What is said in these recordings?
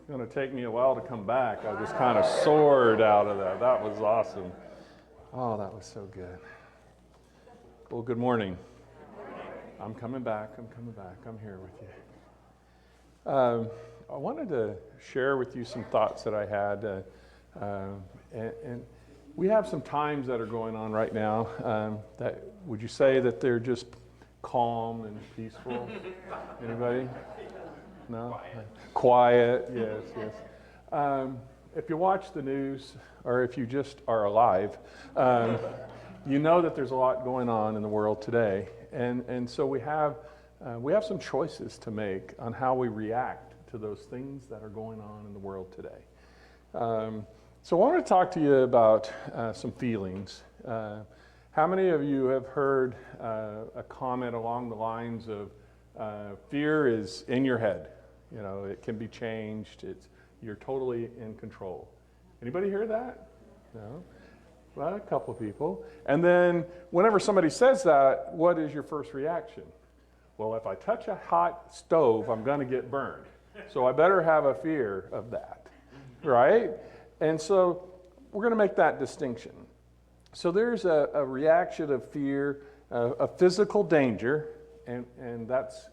going to take me a while to come back. I just kind of soared out of that. That was awesome. Oh, that was so good. Well, good morning. I'm coming back. I'm here with you. I wanted to share with you some thoughts that I had. And we have some times that are going on right now. That would you say that they're just calm and peaceful? Anybody? No? Quiet, yes. If you watch the news, or if you just are alive, you know that there's a lot going on in the world today. And so we have some choices to make on how we react to those things that are going on in the world today. So I want to talk to you about some feelings. How many of you have heard a comment along the lines of fear is in your head? You know, it can be changed. You're totally in control. Anybody hear that? No? Well, a couple of people. And then whenever somebody says that, what is your first reaction? Well, if I touch a hot stove, I'm going to get burned. So I better have a fear of that, right? And so we're going to make that distinction. So there's a reaction of fear, a physical danger, and that's,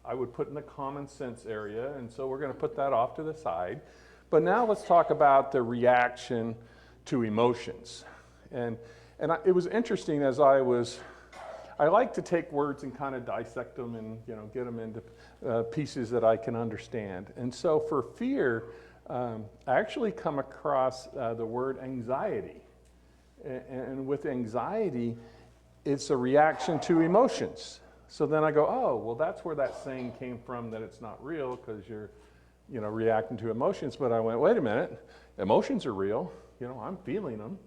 I would put in the common sense area, and so we're going to put that off to the side. But now let's talk about the reaction to emotions. And it was interesting as I like to take words and kind of dissect them and, you know, get them into pieces that I can understand. And so for fear, I actually come across the word anxiety. And with anxiety, it's a reaction to emotions. So then I go, oh, well, that's where that saying came from, that it's not real because you're, you know, reacting to emotions. But I went, wait a minute, emotions are real. You know, I'm feeling them.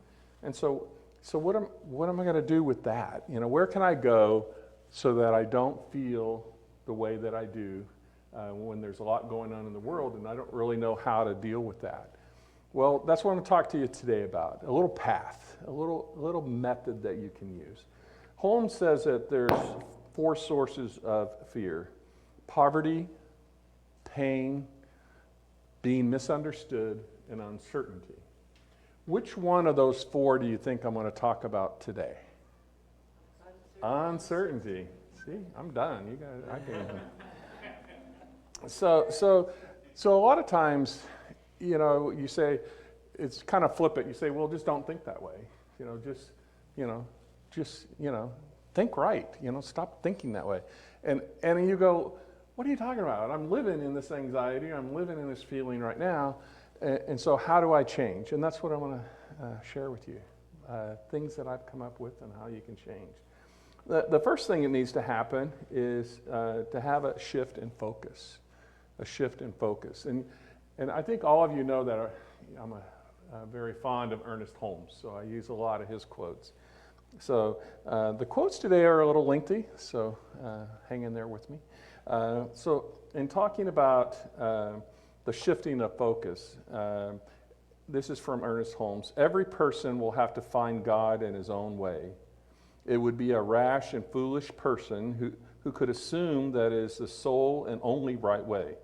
And so what am I going to do with that? You know, where can I go so that I don't feel the way that I do when there's a lot going on in the world and I don't really know how to deal with that? Well, that's what I'm going to talk to you today about, a little path, a little method that you can use. Holmes says that there's 4 sources of fear: poverty, pain, being misunderstood, and uncertainty. Which one of those 4 do you think I'm going to talk about today? Uncertainty. See, I'm done. You guys, I can't. So a lot of times, you know, you say, it's kind of flippant. You say, well, just don't think that way. You know, just think right. You know, stop thinking that way. And you go, what are you talking about? I'm living in this anxiety. I'm living in this feeling right now. And so how do I change? And that's what I want to share with you. Things that I've come up with and how you can change. The first thing that needs to happen is to have a shift in focus. A shift in focus. And I think all of you know that I'm very fond of Ernest Holmes, so I use a lot of his quotes. So the quotes today are a little lengthy, so hang in there with me. So in talking about the shifting of focus, this is from Ernest Holmes. Every person will have to find God in his own way. It would be a rash and foolish person who could assume that it is the sole and only right way.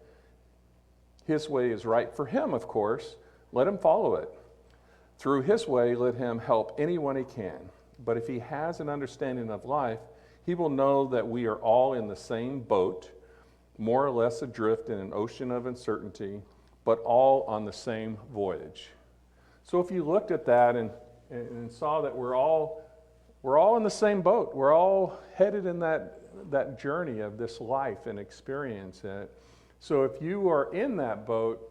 His way is right for him, of course. Let him follow it. Through his way, let him help anyone he can. But if he has an understanding of life, he will know that we are all in the same boat, more or less adrift in an ocean of uncertainty, but all on the same voyage. So if you looked at that and saw that we're all in the same boat, we're all headed in that journey of this life and experience. So if you are in that boat,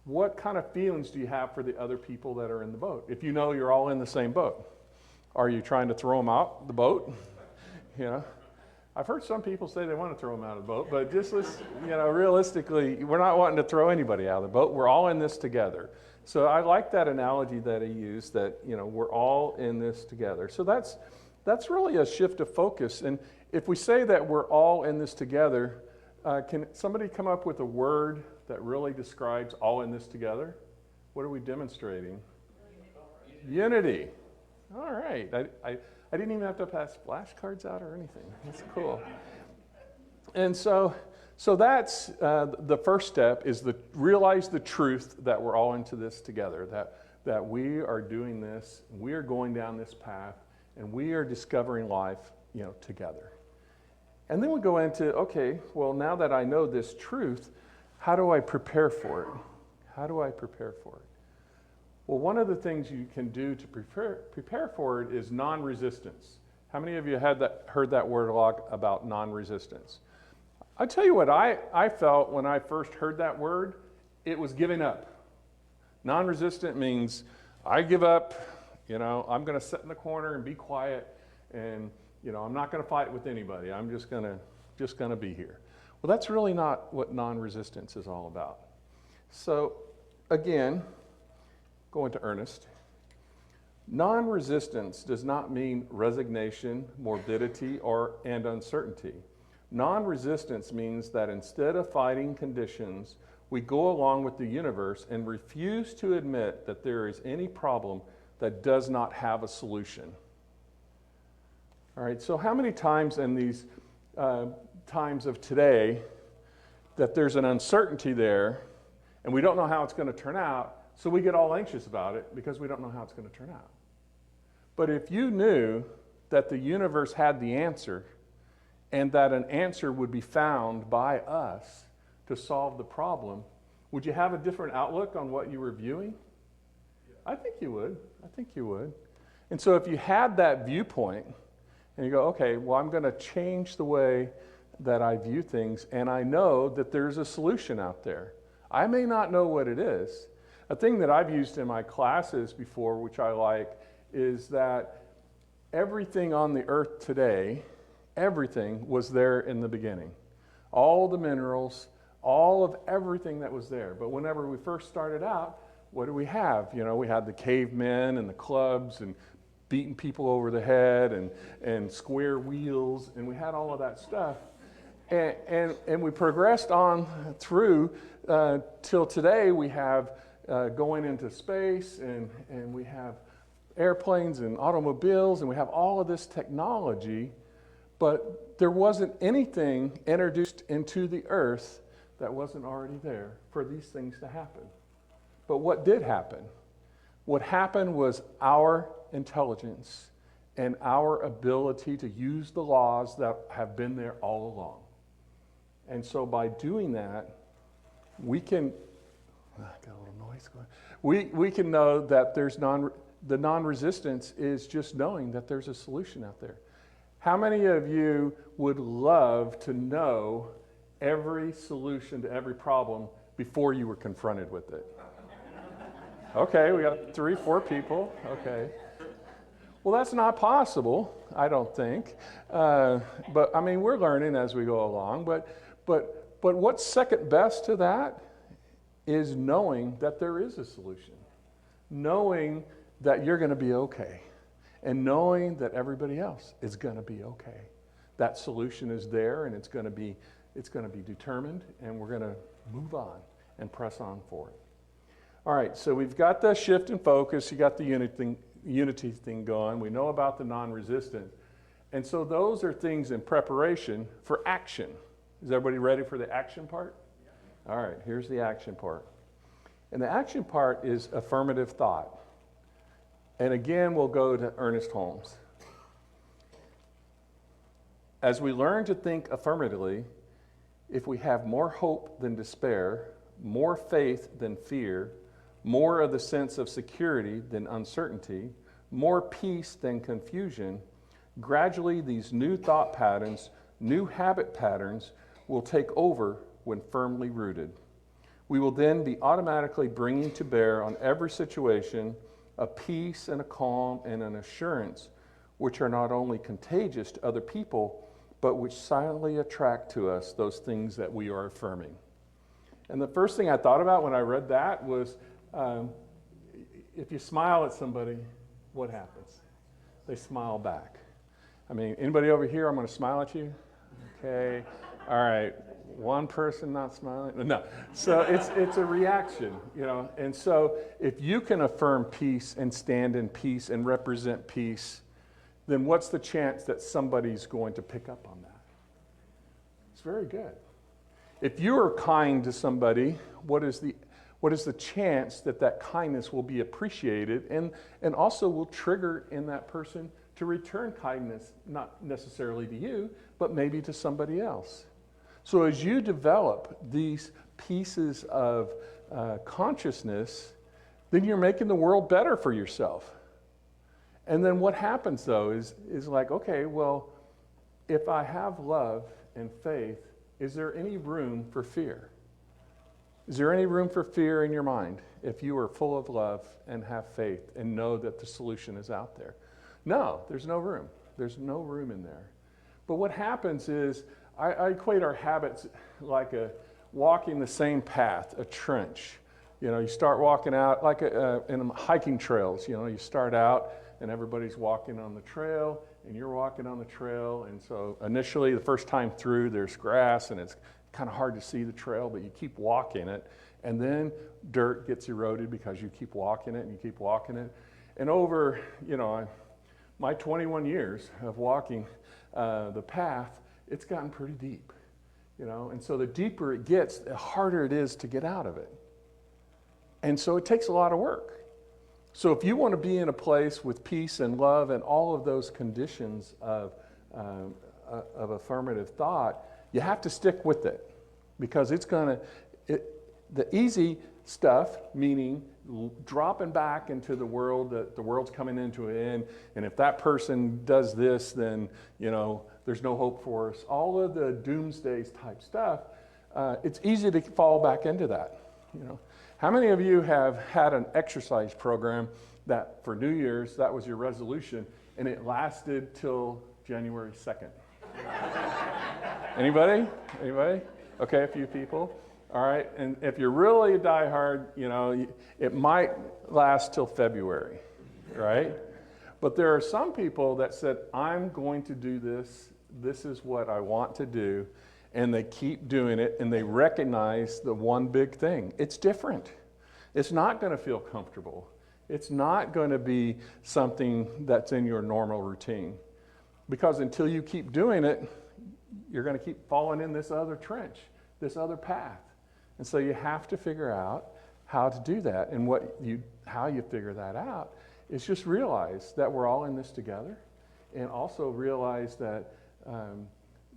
what kind of feelings do you have for the other people that are in the boat? If you know you're all in the same boat, are you trying to throw them out the boat? You know, I've heard some people say they want to throw them out of the boat, but just realistically, we're not wanting to throw anybody out of the boat. We're all in this together. So I like that analogy that he used, that, you know, we're all in this together. So that's really a shift of focus. And if we say that we're all in this together, can somebody come up with a word that really describes all in this together? What are we demonstrating? Unity. All right. I didn't even have to pass flashcards out or anything. That's cool. And so So that's the first step is realize the truth that we're all into this together, that we are doing this, we are going down this path, and we are discovering life, together. And then we go into, okay, well, now that I know this truth, how do I prepare for it? How do I prepare for it? Well, one of the things you can do to prepare for it is non-resistance. How many of you heard that word a lot about non-resistance? I'll tell you what I felt when I first heard that word. It was giving up. Non-resistant means I give up, I'm going to sit in the corner and be quiet, and I'm not going to fight with anybody. I'm just going to be here. Well, that's really not what non-resistance is all about. So, again, going to Ernest. Non-resistance does not mean resignation, morbidity, and uncertainty. Non-resistance means that instead of fighting conditions, we go along with the universe and refuse to admit that there is any problem that does not have a solution. All right, so how many times in these times of today that there's an uncertainty there and we don't know how it's going to turn out, so we get all anxious about it because we don't know how it's going to turn out. But if you knew that the universe had the answer and that an answer would be found by us to solve the problem, would you have a different outlook on what you were viewing? I think you would. I think you would. And so if you had that viewpoint and you go, okay, well, I'm going to change the way that I view things, and I know that there's a solution out there. I may not know what it is. A thing that I've used in my classes before, which I like, is that everything on the earth today, everything was there in the beginning. All the minerals, all of everything that was there. But whenever we first started out, what do we have? We had the cavemen and the clubs and beating people over the head and square wheels, and we had all of that stuff. And we progressed on through till today. We have going into space, and we have airplanes and automobiles, and we have all of this technology, but there wasn't anything introduced into the earth that wasn't already there for these things to happen. But what did happen? What happened was our intelligence and our ability to use the laws that have been there all along. And so by doing that, we can, I got a little noise going. We can know that there's the non-resistance is just knowing that there's a solution out there. How many of you would love to know every solution to every problem before you were confronted with it? Okay, we got 3, 4 people. Okay. Well, that's not possible, I don't think. But I mean, we're learning as we go along. But what's second best to that is knowing that there is a solution, knowing that you're going to be okay, and knowing that everybody else is going to be okay. That solution is there, and it's going to be determined, and we're going to move on and press on forward. All right, so we've got the shift in focus. You got the unity thing going. We know about the non-resistant. And so those are things in preparation for action. Is everybody ready for the action part? All right, here's the action part. And the action part is affirmative thought. And again, we'll go to Ernest Holmes. As we learn to think affirmatively, if we have more hope than despair, more faith than fear, more of the sense of security than uncertainty, more peace than confusion, gradually these new thought patterns, new habit patterns will take over when firmly rooted. We will then be automatically bringing to bear on every situation a peace and a calm and an assurance which are not only contagious to other people, but which silently attract to us those things that we are affirming. And the first thing I thought about when I read that was, if you smile at somebody, what happens? They smile back. I mean, anybody over here, I'm going to smile at you? Okay. All right. One person not smiling? No. So it's a reaction, And so if you can affirm peace and stand in peace and represent peace, then what's the chance that somebody's going to pick up on that? It's very good. If you are kind to somebody, what is the chance that that kindness will be appreciated and also will trigger in that person to return kindness, not necessarily to you, but maybe to somebody else? So as you develop these pieces of consciousness, then you're making the world better for yourself. And then what happens though is like, okay, well, if I have love and faith, is there any room for fear? Is there any room for fear in your mind if you are full of love and have faith and know that the solution is out there? No, there's no room. There's no room in there. But what happens is, I equate our habits like walking the same path, a trench. You know, you start walking out like in hiking trails. You know, you start out and everybody's walking on the trail and you're walking on the trail. And so initially, the first time through, there's grass and it's kind of hard to see the trail, but you keep walking it. And then dirt gets eroded because you keep walking it and you keep walking it. And over, you know, my 21 years of walking the path, it's gotten pretty deep, you know. And so the deeper it gets, the harder it is to get out of it. And so it takes a lot of work. So if you want to be in a place with peace and love and all of those conditions of affirmative thought, you have to stick with it, because it's going to, the easy stuff, meaning dropping back into the world that the world's coming into it, and if that person does this, then, you know, there's no hope for us. All of the doomsday type stuff, it's easy to fall back into that, you know. How many of you have had an exercise program that for New Year's, that was your resolution, and it lasted till January 2nd? Anybody? Anybody? Okay, a few people. All right, and if you're really a diehard, you know, it might last till February, right? But there are some people that said, I'm going to do this. This is what I want to do. And they keep doing it, and they recognize the one big thing. It's different. It's not going to feel comfortable. It's not going to be something that's in your normal routine. Because until you keep doing it, you're going to keep falling in this other trench, this other path. And so you have to figure out how to do that. And how you figure that out is just realize that we're all in this together, and also realize that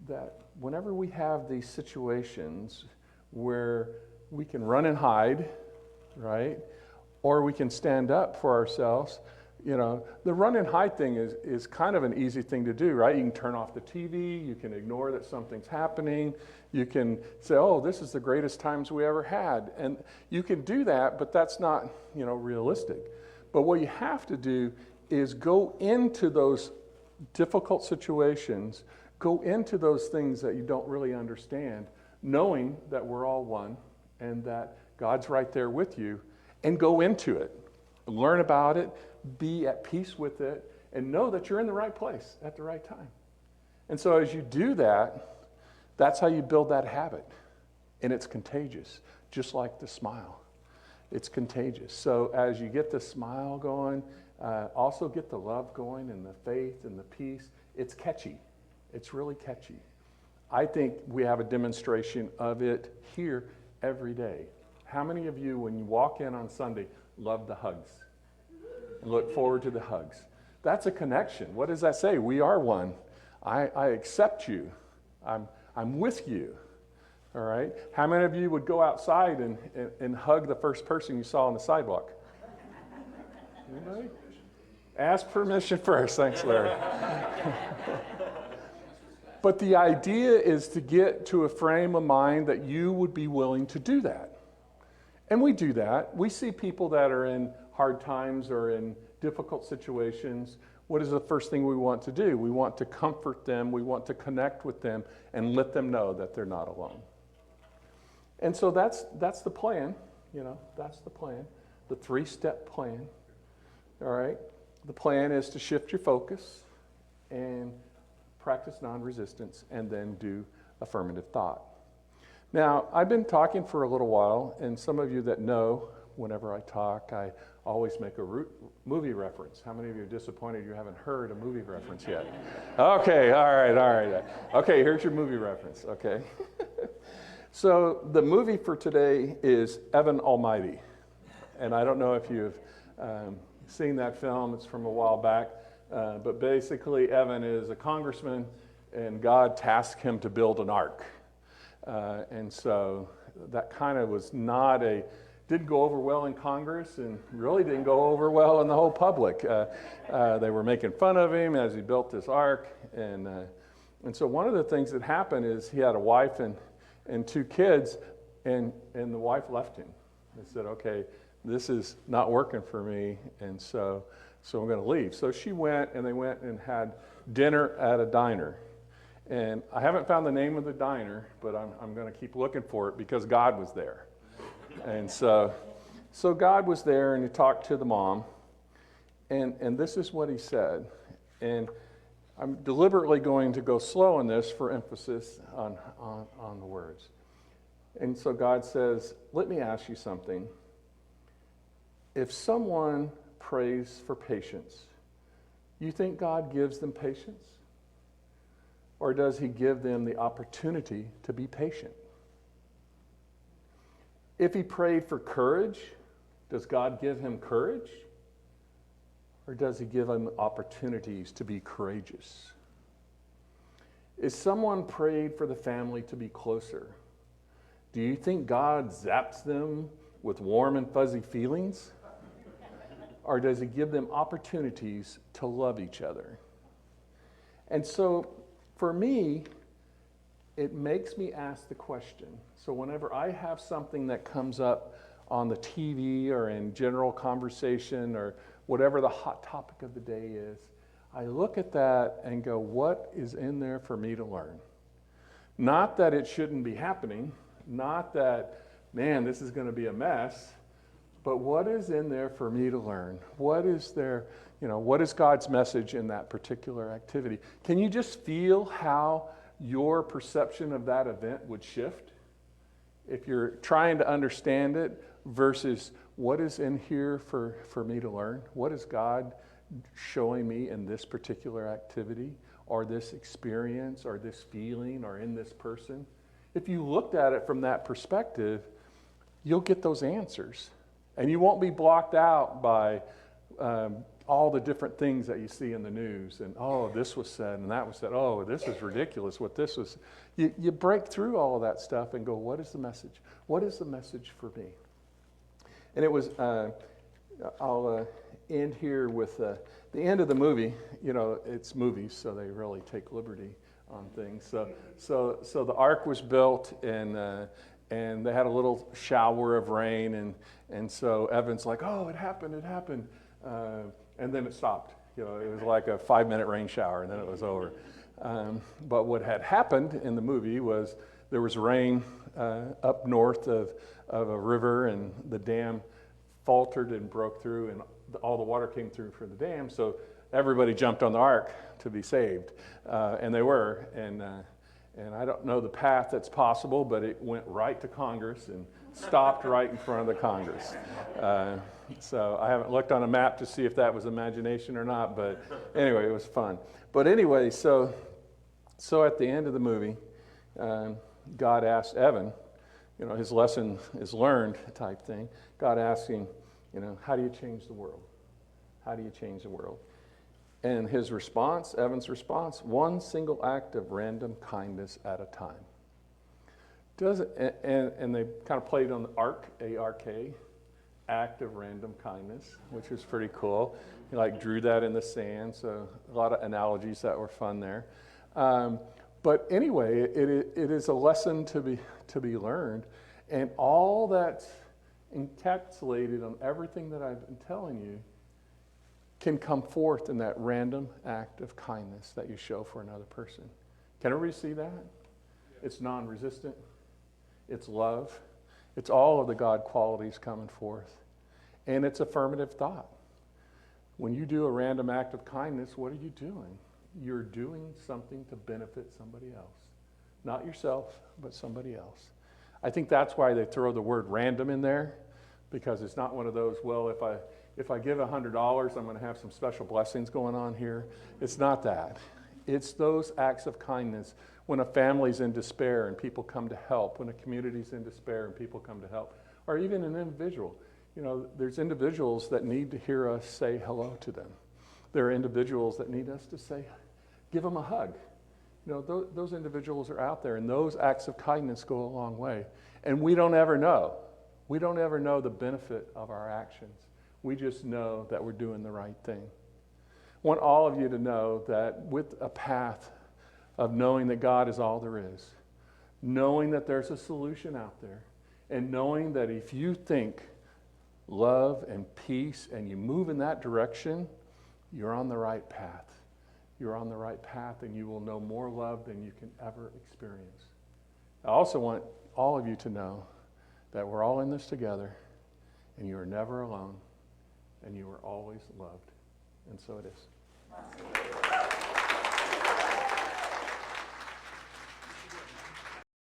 that whenever we have these situations where we can run and hide, right, or we can stand up for ourselves, you know, the run and hide thing is kind of an easy thing to do, right? You can turn off the TV, you can ignore that something's happening, you can say, oh, this is the greatest times we ever had, and you can do that, but that's not, you know, realistic. But what you have to do is go into those difficult situations, go into those things that you don't really understand, knowing that we're all one and that God's right there with you, and go into it. Learn about it, be at peace with it, and know that you're in the right place at the right time. And so as you do that, that's how you build that habit. And it's contagious, just like the smile. It's contagious. So as you get the smile going, also get the love going and the faith and the peace. It's catchy. It's really catchy. I think we have a demonstration of it here every day. How many of you, when you walk in on Sunday, love the hugs and look forward to the hugs? That's a connection. What does that say? We are one. I accept you. I'm with you. All right? How many of you would go outside and hug the first person you saw on the sidewalk? Anybody? Ask permission first. Thanks, Larry. But the idea is to get to a frame of mind that you would be willing to do that. And we do that. We see people that are in hard times or in difficult situations. What is the first thing we want to do? We want to comfort them. We want to connect with them and let them know that they're not alone. And so that's the plan. You know, that's the plan. The 3-step plan. All right? The plan is to shift your focus and practice non-resistance, and then do affirmative thought. Now, I've been talking for a little while, and some of you that know, whenever I talk, I always make a movie reference. How many of you are disappointed you haven't heard a movie reference yet? Okay, all right. Okay, here's your movie reference, okay? So the movie for today is Evan Almighty. And I don't know if you've seen that film. It's from a while back. But basically, Evan is a congressman, and God tasked him to build an ark. And so that kind of was didn't go over well in Congress, and really didn't go over well in the whole public. They were making fun of him as he built this ark. And so one of the things that happened is he had a wife and 2 kids, and the wife left him. They said, okay, this is not working for me, and so I'm going to leave. So she went, and they went and had dinner at a diner. And I haven't found the name of the diner, but I'm going to keep looking for it because God was there. And so God was there, and he talked to the mom, and this is what he said. And I'm deliberately going to go slow on this for emphasis on the words. And so God says, let me ask you something. If someone prays for patience, you think God gives them patience? Or does he give them the opportunity to be patient? If he prayed for courage, does God give him courage? Or does he give him opportunities to be courageous? If someone prayed for the family to be closer, do you think God zaps them with warm and fuzzy feelings? Or does he give them opportunities to love each other? And so, for me, it makes me ask the question. So whenever I have something that comes up on the TV or in general conversation or whatever the hot topic of the day is, I look at that and go, what is in there for me to learn? Not that it shouldn't be happening, not that, man, this is going to be a mess, but what is in there for me to learn? What is there, what is God's message in that particular activity? Can you just feel how your perception of that event would shift if you're trying to understand it versus what is in here for me to learn? What is God showing me in this particular activity or this experience or this feeling or in this person? If you looked at it from that perspective, you'll get those answers. And you won't be blocked out by all the different things that you see in the news. And, oh, this was said and that was said. Oh, this is ridiculous what this was. You break through all of that stuff and go, what is the message? What is the message for me? And it was, I'll end here with the end of the movie. It's movies, so they really take liberty on things. So the ark was built, and they had a little shower of rain, and so Evan's like, oh, it happened, and then it stopped. It was like a 5-minute rain shower, and then it was over. But what had happened in the movie was there was rain up north of a river, and the dam faltered and broke through, and all the water came through from the dam, so everybody jumped on the ark to be saved, and they were, and I don't know the path that's possible, but it went right to Congress and stopped right in front of the Congress. So I haven't looked on a map to see if that was imagination or not, but anyway, it was fun. But anyway, so at the end of the movie, God asked Evan, his lesson is learned type thing. God asked him, how do you change the world? How do you change the world? And his response, Evan's response, one single act of random kindness at a time. And they kind of played on the ark, A-R-K, act of random kindness, which was pretty cool. He drew that in the sand, so a lot of analogies that were fun there. But anyway, it is a lesson to be learned, and all that's encapsulated on everything that I've been telling you can come forth in that random act of kindness that you show for another person. Can everybody see that? Yeah. It's non-resistant. It's love. It's all of the God qualities coming forth. And it's affirmative thought. When you do a random act of kindness, what are you doing? You're doing something to benefit somebody else. Not yourself, but somebody else. I think that's why they throw the word random in there, because it's not one of those, well, if I give $100, I'm going to have some special blessings going on here. It's not that. It's those acts of kindness When a family's in despair and people come to help, when a community's in despair and people come to help, or even an individual. You know, there's individuals that need to hear us say hello to them. There are individuals that need us to say, give them a hug. You know, those individuals are out there, and those acts of kindness go a long way. And we don't ever know. We don't ever know the benefit of our actions. We just know that we're doing the right thing. I want all of you to know that with a path of knowing that God is all there is, knowing that there's a solution out there, and knowing that if you think love and peace and you move in that direction, you're on the right path. You're on the right path, and you will know more love than you can ever experience. I also want all of you to know that we're all in this together, and you are never alone, and you are always loved. And so it is.